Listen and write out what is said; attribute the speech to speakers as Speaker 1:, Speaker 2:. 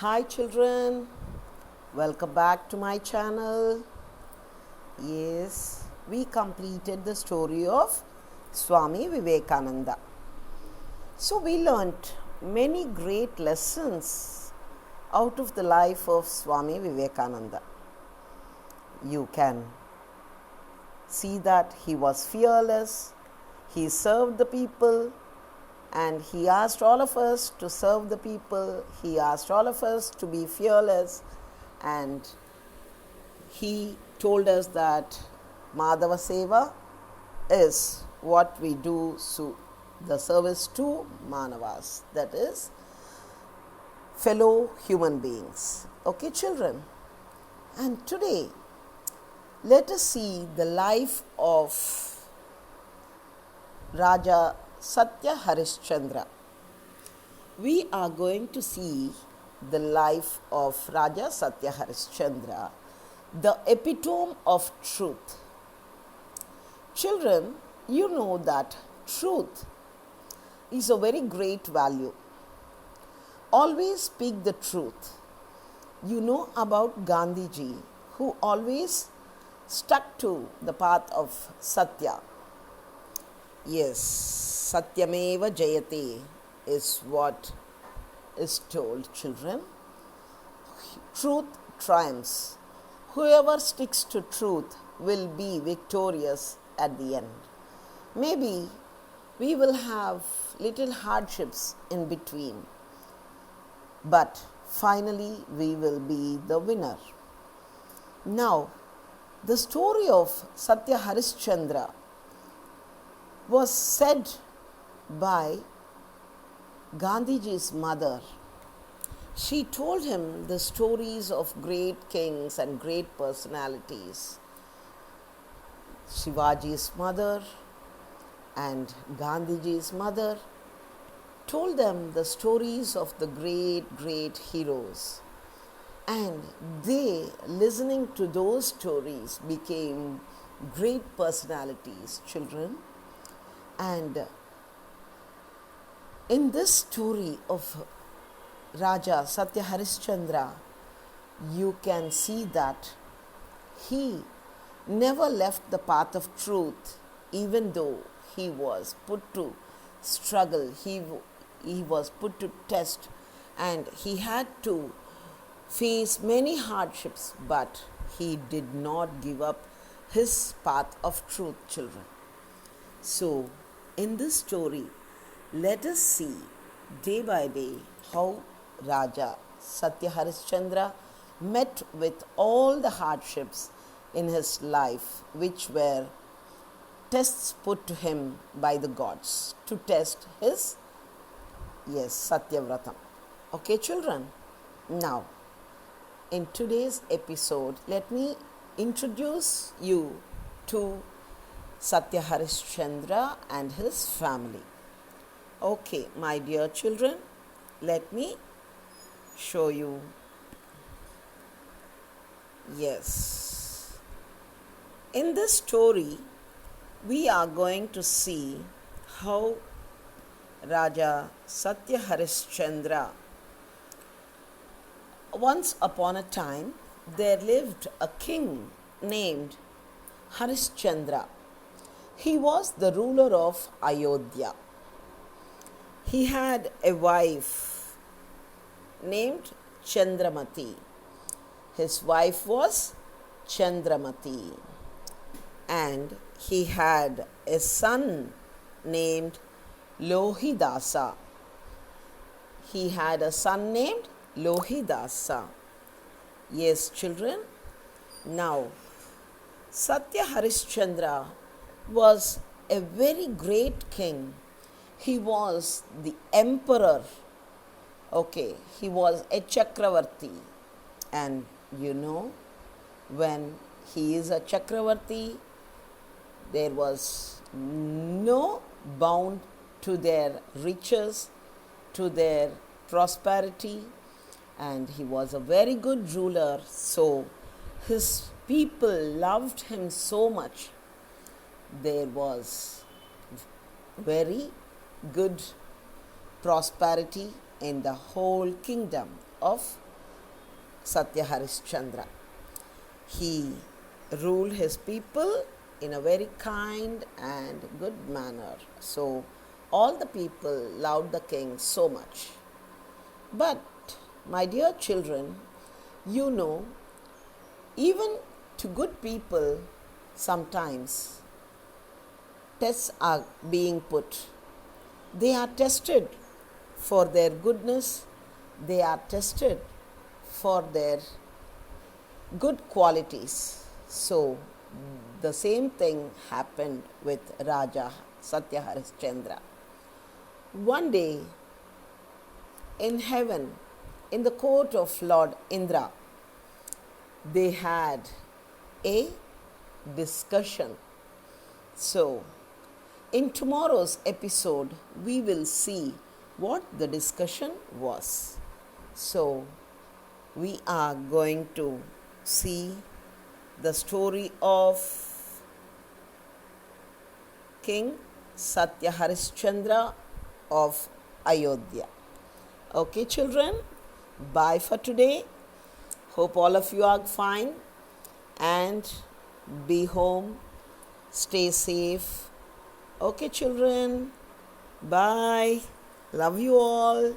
Speaker 1: Hi children, welcome back to my channel. Yes, we completed the story of Swami Vivekananda. So we learnt many great lessons out of the life of Swami Vivekananda. You can see that he was fearless, he served the people, and he asked all of us to serve the people. He asked all of us to be fearless, and he told us that Madhava Seva is what we do, the service to Manavas, that is, fellow human beings. Okay, children? And today, let us see the life of Raja Satya Harishchandra. We are going to see the life of Raja Satya Harishchandra, the epitome of truth. Children, you know that truth is a very great value. Always speak the truth. You know about Gandhiji, who always stuck to the path of Satya. Yes, Satyameva Jayate is what is told, children. Truth triumphs. Whoever sticks to truth will be victorious at the end. Maybe we will have little hardships in between, but finally we will be the winner. Now, the story of Satya Harishchandra was said by Gandhiji's mother. She told him the stories of great kings and great personalities. Shivaji's mother and Gandhiji's mother told them the stories of the great heroes. And they, listening to those stories, became great personalities, children. And in this story of Raja Satya Harishchandra, you can see that he never left the path of truth, even though he was put to struggle, he was put to test, and he had to face many hardships, but he did not give up his path of truth, children. So, in this story, let us see day by day how Raja Satya Harishchandra met with all the hardships in his life, which were tests put to him by the gods to test his, Satyavratam. Okay, children? Now, in today's episode, let me introduce you to Satya Harishchandra and his family. Okay, my dear children, let me show you. Yes. In this story, we are going to see how Raja Satya Harishchandra, once upon a time, there lived a king named Harishchandra. He was the ruler of Ayodhya. He had a wife named Chandramati. His wife was Chandramati. And he had a son named Lohidasa. He had a son named Lohidasa. Yes, children. Now, Satya Harishchandra was a very great king. He was the emperor. Okay, he was a Chakravarti. And you know, when he is a Chakravarti, there was no bound to their riches, to their prosperity, and he was a very good ruler. So his people loved him so much. There was very good prosperity in the whole kingdom of Satya Harishchandra. He ruled his people in a very kind and good manner. So all the people loved the king so much. But, my dear children, you know, even to good people, sometimes tests are being put. They are tested for their goodness, they are tested for their good qualities. So, the same thing happened with Raja Satya Harishchandra. One day, in heaven, in the court of Lord Indra, they had a discussion. So, in tomorrow's episode, we will see what the discussion was. So, we are going to see the story of King Satya Harishchandra of Ayodhya. Okay, children, bye for today. Hope all of you are fine and be home. Stay safe. Okay, children, bye. Love you all.